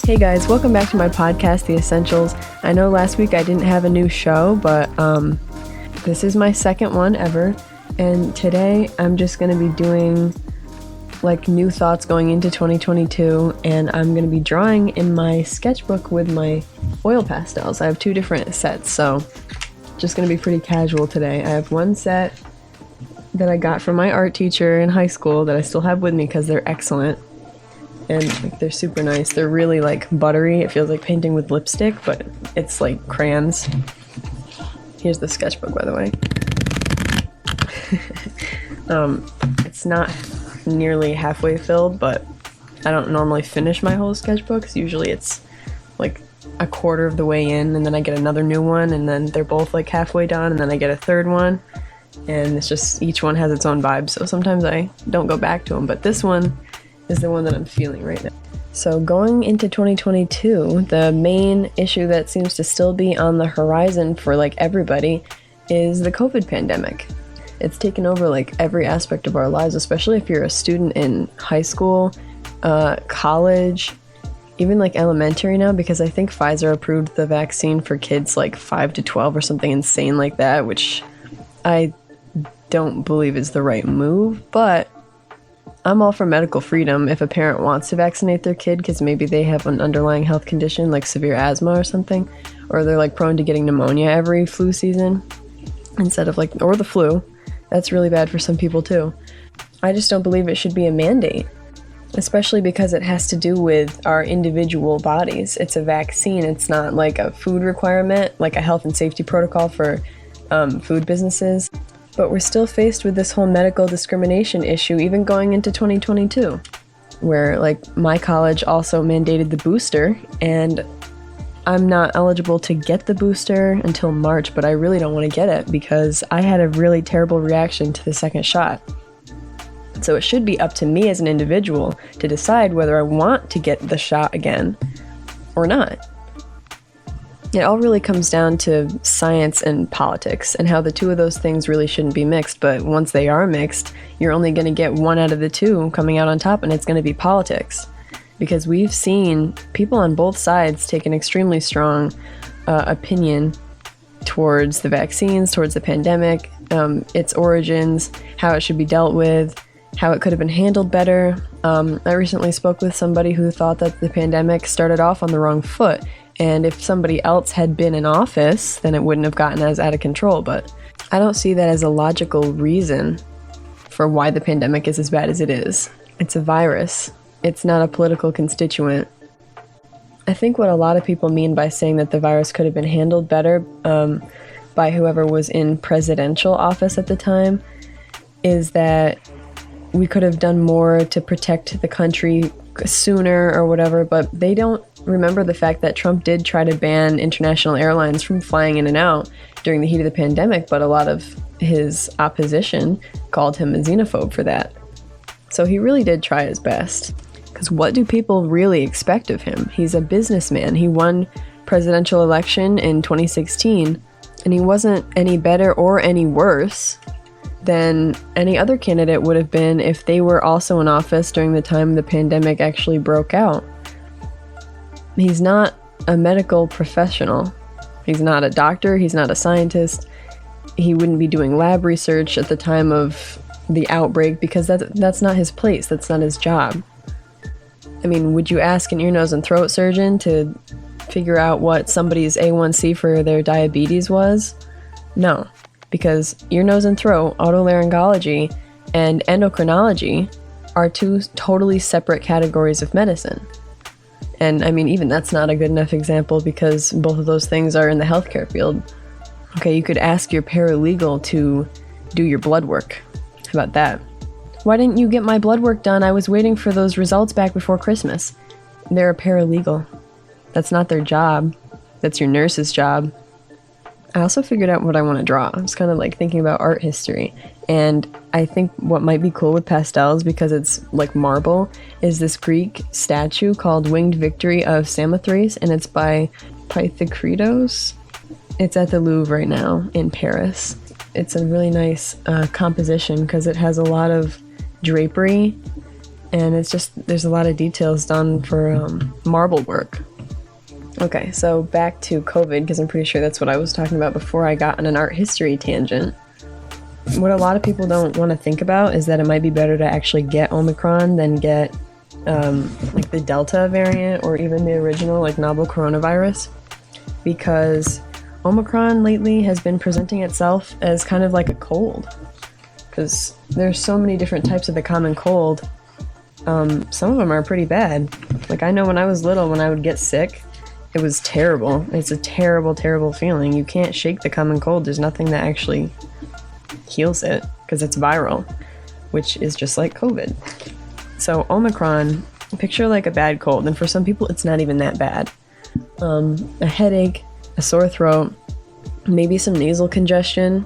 Hey guys, welcome back to my podcast, The Essentials. I know last week I didn't have a new show, but this is my second one ever, and today I'm just going to be doing like new thoughts going into 2022, and I'm going to be drawing in my sketchbook with my oil pastels. I have two different sets, so just going to be pretty casual today. I have one set that I got from my art teacher in high school that I still have with me because they're excellent. And like, they're super nice. They're really like buttery. It feels like painting with lipstick, but it's like crayons. Here's the sketchbook, by the way. It's not nearly halfway filled, but I don't normally finish my whole sketchbooks. Usually it's like a quarter of the way in, and then I get another new one, and then they're both like halfway done, and then I get a third one. And it's just, each one has its own vibe, so sometimes I don't go back to them, but this one is the one that I'm feeling right now. So going into 2022, the main issue that seems to still be on the horizon for like everybody is the COVID pandemic. It's taken over like every aspect of our lives, especially if you're a student in high school, college, even like elementary now, because I think Pfizer approved the vaccine for kids like 5 to 12 or something insane like that, which I don't believe is the right move, but I'm all for medical freedom if a parent wants to vaccinate their kid because maybe they have an underlying health condition like severe asthma or something, or they're like prone to getting pneumonia every flu season instead of like, or the flu. That's really bad for some people too. I just don't believe it should be a mandate, especially because it has to do with our individual bodies. It's a vaccine. It's not like a food requirement, like a health and safety protocol for food businesses. But we're still faced with this whole medical discrimination issue even going into 2022, where like my college also mandated the booster, and I'm not eligible to get the booster until March, but I really don't want to get it because I had a really terrible reaction to the second shot. So it should be up to me as an individual to decide whether I want to get the shot again or not. It all really comes down to science and politics and how the two of those things really shouldn't be mixed, but once they are mixed, you're only going to get one out of the two coming out on top, and it's going to be politics. Because we've seen people on both sides take an extremely strong opinion towards the vaccines, towards the pandemic, its origins, how it should be dealt with, how it could have been handled better. I recently spoke with somebody who thought that the pandemic started off on the wrong foot, and if somebody else had been in office, then it wouldn't have gotten as out of control. But I don't see that as a logical reason for why the pandemic is as bad as it is. It's a virus. It's not a political constituent. I think what a lot of people mean by saying that the virus could have been handled better by whoever was in presidential office at the time is that we could have done more to protect the country sooner or whatever, but they don't remember the fact that Trump did try to ban international airlines from flying in and out during the heat of the pandemic, but a lot of his opposition called him a xenophobe for that. So he really did try his best. Because what do people really expect of him? He's a businessman. He won presidential election in 2016, and he wasn't any better or any worse than any other candidate would have been if they were also in office during the time the pandemic actually broke out. He's not a medical professional. He's not a doctor. He's not a scientist. He wouldn't be doing lab research at the time of the outbreak because that's not his place. That's not his job. I mean, would you ask an ear, nose, and throat surgeon to figure out what somebody's A1C for their diabetes was? No. Because ear, nose, and throat, otolaryngology, and endocrinology are two totally separate categories of medicine. And I mean, even that's not a good enough example because both of those things are in the healthcare field. Okay, you could ask your paralegal to do your blood work. How about that? Why didn't you get my blood work done? I was waiting for those results back before Christmas. They're a paralegal. That's not their job. That's your nurse's job. I also figured out what I want to draw. I was kind of like thinking about art history, and I think what might be cool with pastels, because it's like marble, is this Greek statue called Winged Victory of Samothrace, and it's by Pythagoras. It's at the Louvre right now in Paris. It's a really nice composition because it has a lot of drapery And it's just, there's a lot of details done for marble work. Okay, so back to COVID, because I'm pretty sure that's what I was talking about before I got on an art history tangent. What a lot of people don't want to think about is that it might be better to actually get Omicron than get like the Delta variant or even the original like novel coronavirus, because Omicron lately has been presenting itself as kind of like a cold, because there's so many different types of the common cold. Some of them are pretty bad. Like, I know when I was little, when I would get sick, it was terrible. It's a terrible, terrible feeling. You can't shake the common cold. There's nothing that actually heals it because it's viral, which is just like COVID. So Omicron, picture like a bad cold, and for some people it's not even that bad. A headache, a sore throat, maybe some nasal congestion.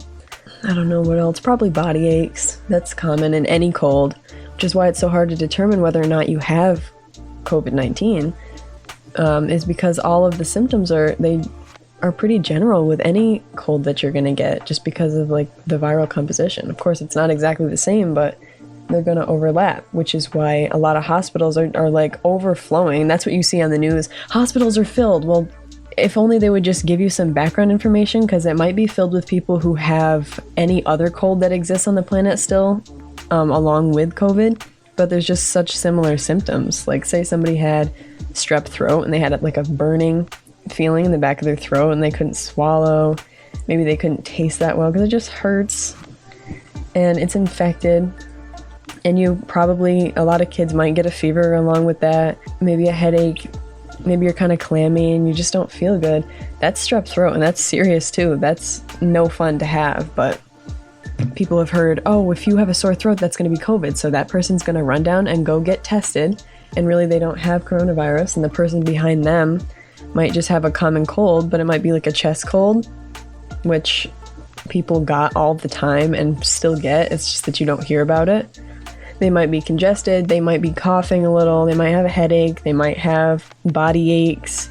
I don't know what else, probably body aches. That's common in any cold, which is why it's so hard to determine whether or not you have COVID-19, is because all of the symptoms are pretty general with any cold that you're going to get, just because of like the viral composition. Of course, it's not exactly the same, but they're going to overlap, which is why a lot of hospitals are like overflowing. That's what you see on the news. Hospitals are filled. Well, if only they would just give you some background information, because it might be filled with people who have any other cold that exists on the planet still, along with COVID, but there's just such similar symptoms. Like, say somebody had strep throat and they had like a burning feeling in the back of their throat and they couldn't swallow. Maybe they couldn't taste that well because it just hurts and it's infected. And a lot of kids might get a fever along with that, maybe a headache, maybe you're kind of clammy and you just don't feel good. That's strep throat, and that's serious too. That's no fun to have, but people have heard, oh, if you have a sore throat, that's going to be COVID. So that person's going to run down and go get tested, and really they don't have coronavirus, and the person behind them might just have a common cold, but it might be like a chest cold, which people got all the time and still get. It's just that you don't hear about it. They might be congested, they might be coughing a little, they might have a headache, they might have body aches.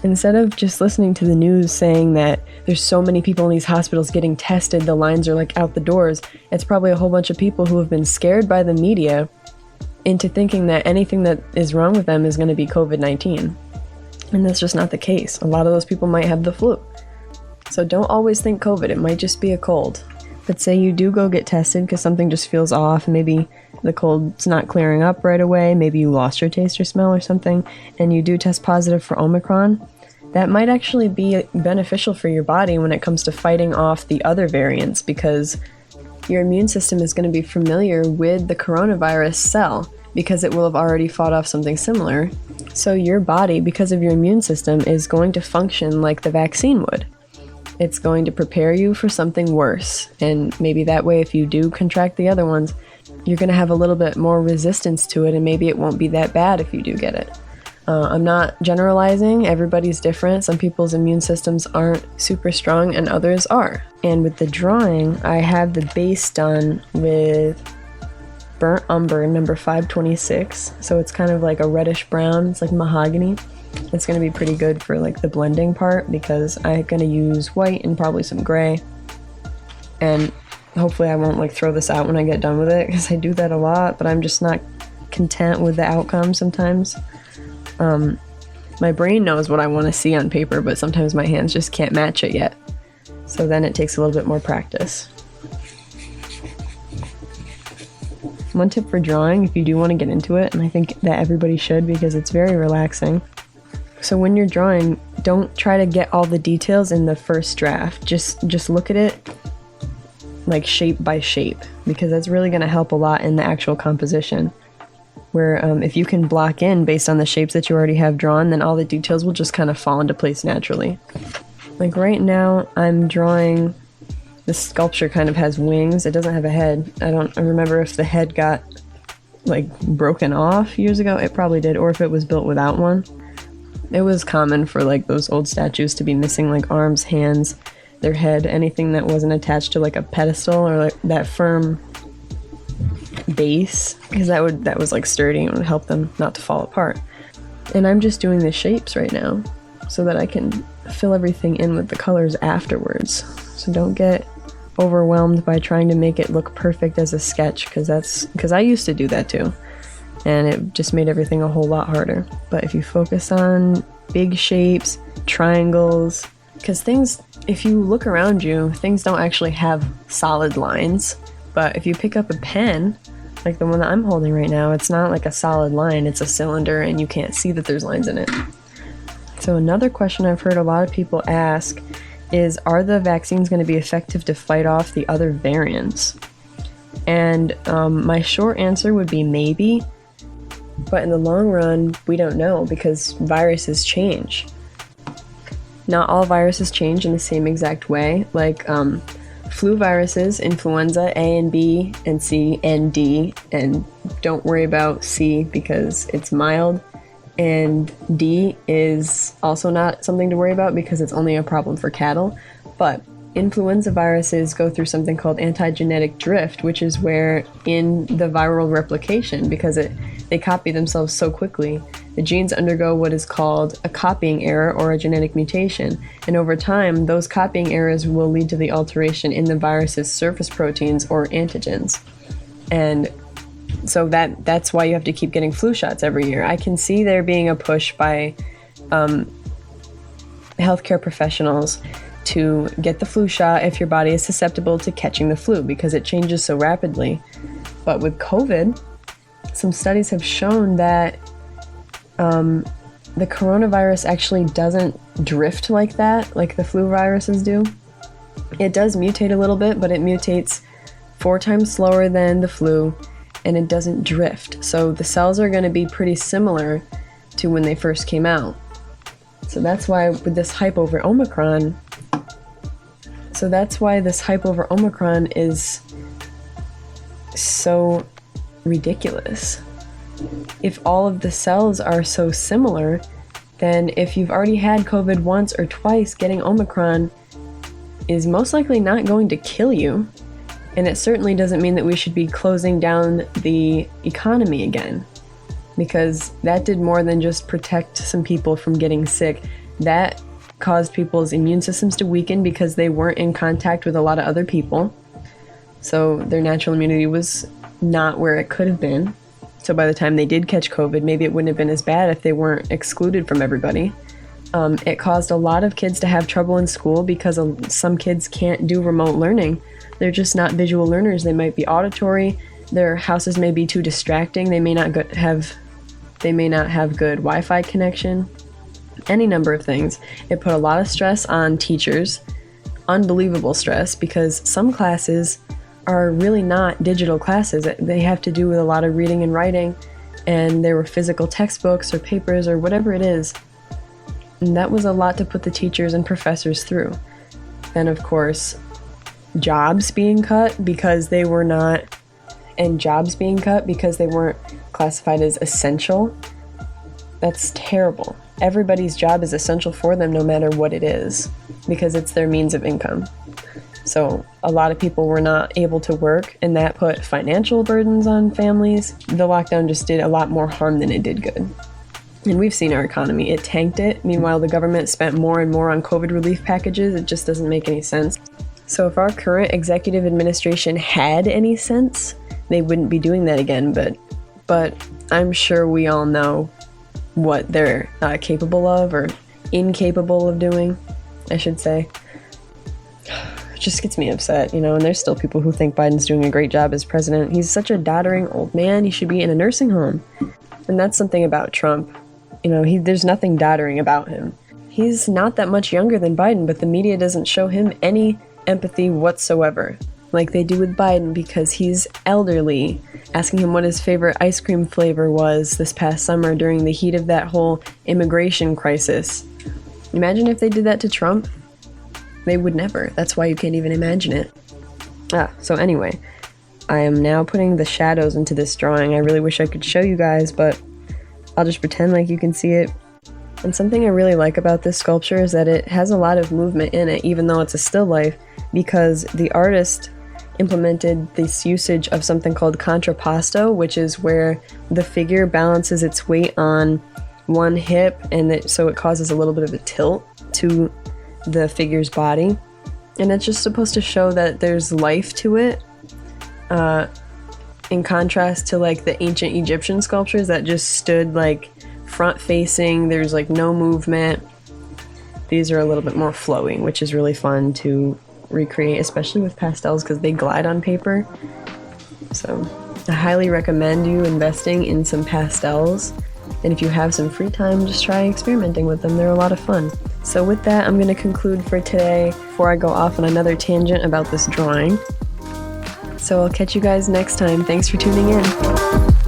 Instead of just listening to the news saying that there's so many people in these hospitals getting tested, the lines are like out the doors, it's probably a whole bunch of people who have been scared by the media into thinking that anything that is wrong with them is going to be COVID-19. And that's just not the case. A lot of those people might have the flu. So don't always think COVID, it might just be a cold. But say you do go get tested because something just feels off, maybe the cold's not clearing up right away, maybe you lost your taste or smell or something, and you do test positive for Omicron, that might actually be beneficial for your body when it comes to fighting off the other variants, because your immune system is going to be familiar with the coronavirus cell because it will have already fought off something similar. So your body, because of your immune system, is going to function like the vaccine would. It's going to prepare you for something worse, and maybe that way if you do contract the other ones, you're going to have a little bit more resistance to it, and maybe it won't be that bad if you do get it. I'm not generalizing, everybody's different. Some people's immune systems aren't super strong and others are. And with the drawing, I have the base done with burnt umber number 526, so it's kind of like a reddish brown, it's like mahogany. It's going to be pretty good for like the blending part because I'm going to use white and probably some gray, and hopefully I won't like throw this out when I get done with it, because I do that a lot, but I'm just not content with the outcome sometimes. My brain knows what I want to see on paper, but sometimes my hands just can't match it yet, so then it takes a little bit more practice. One tip for drawing, if you do want to get into it, and I think that everybody should because it's very relaxing. So when you're drawing, don't try to get all the details in the first draft. Just look at it like shape by shape, because that's really going to help a lot in the actual composition. Where if you can block in based on the shapes that you already have drawn, then all the details will just kind of fall into place naturally. Like right now, I'm drawing, this sculpture kind of has wings. It doesn't have a head. I remember if the head got like broken off years ago. It probably did, or if it was built without one. It was common for like those old statues to be missing like arms, hands, their head, anything that wasn't attached to like a pedestal or like that firm base, because that was like sturdy and would help them not to fall apart. And I'm just doing the shapes right now so that I can fill everything in with the colors afterwards. So don't get overwhelmed by trying to make it look perfect as a sketch, because I used to do that too. and it just made everything a whole lot harder. But if you focus on big shapes, triangles, because things, if you look around you, things don't actually have solid lines. But if you pick up a pen, like the one that I'm holding right now, it's not like a solid line, it's a cylinder and you can't see that there's lines in it. So another question I've heard a lot of people ask is, are the vaccines going to be effective to fight off the other variants? And my short answer would be maybe, but in the long run, we don't know because viruses change. Not all viruses change in the same exact way. Like flu viruses, influenza A and B and C and D, and don't worry about C because it's mild, and D is also not something to worry about because it's only a problem for cattle. But influenza viruses go through something called antigenetic drift, which is where in the viral replication, because they copy themselves so quickly, the genes undergo what is called a copying error or a genetic mutation. And over time, those copying errors will lead to the alteration in the virus's surface proteins or antigens. And so that's why you have to keep getting flu shots every year. I can see there being a push by healthcare professionals to get the flu shot if your body is susceptible to catching the flu because it changes so rapidly. But with COVID, some studies have shown that the coronavirus actually doesn't drift like that, like the flu viruses do. It does mutate a little bit, but it mutates 4 times slower than the flu, and it doesn't drift. So the cells are going to be pretty similar to when they first came out. So that's why with this hype over Omicron, is so ridiculous. If all of the cells are so similar, then if you've already had COVID once or twice, getting Omicron is most likely not going to kill you. And it certainly doesn't mean that we should be closing down the economy again, because that did more than just protect some people from getting sick. That caused people's immune systems to weaken because they weren't in contact with a lot of other people. So their natural immunity was not where it could have been. So by the time they did catch COVID, maybe it wouldn't have been as bad if they weren't excluded from everybody. It caused a lot of kids to have trouble in school because some kids can't do remote learning. They're just not visual learners. They might be auditory. Their houses may be too distracting. They may not have good Wi-Fi connection. Any number of things. It put a lot of stress on teachers, unbelievable stress, because some classes are really not digital classes. They have to do with a lot of reading and writing, and there were physical textbooks or papers or whatever it is. And that was a lot to put the teachers and professors through. And of course, jobs being cut because they weren't classified as essential. That's terrible. Everybody's job is essential for them no matter what it is, because it's their means of income. So a lot of people were not able to work, and that put financial burdens on families. The lockdown just did a lot more harm than it did good. And we've seen our economy. It tanked it. Meanwhile, the government spent more and more on COVID relief packages. It just doesn't make any sense. So if our current executive administration had any sense, they wouldn't be doing that again. But I'm sure we all know what they're capable of, or incapable of doing, I should say. It just gets me upset, and there's still people who think Biden's doing a great job as president. He's such a doddering old man. He should be in a nursing home. And that's something about Trump. There's nothing doddering about him. He's not that much younger than Biden, but the media doesn't show him any empathy whatsoever, like they do with Biden, because he's elderly. Asking him what his favorite ice cream flavor was this past summer during the heat of that whole immigration crisis. Imagine if they did that to Trump. They would never. That's why you can't even imagine it. So anyway, I am now putting the shadows into this drawing. I really wish I could show you guys, but I'll just pretend like you can see it. And something I really like about this sculpture is that it has a lot of movement in it, even though it's a still life, because the artist implemented this usage of something called contrapposto, which is where the figure balances its weight on one hip, and so it causes a little bit of a tilt to the figure's body. And it's just supposed to show that there's life to it. in contrast to like the ancient Egyptian sculptures that just stood like front facing, there's like no movement. These are a little bit more flowing, which is really fun to recreate, especially with pastels because they glide on paper. So I highly recommend you investing in some pastels, and if you have some free time, just try experimenting with them. They're a lot of fun. So with that, I'm going to conclude for today before I go off on another tangent about this drawing. So I'll catch you guys next time. Thanks for tuning in.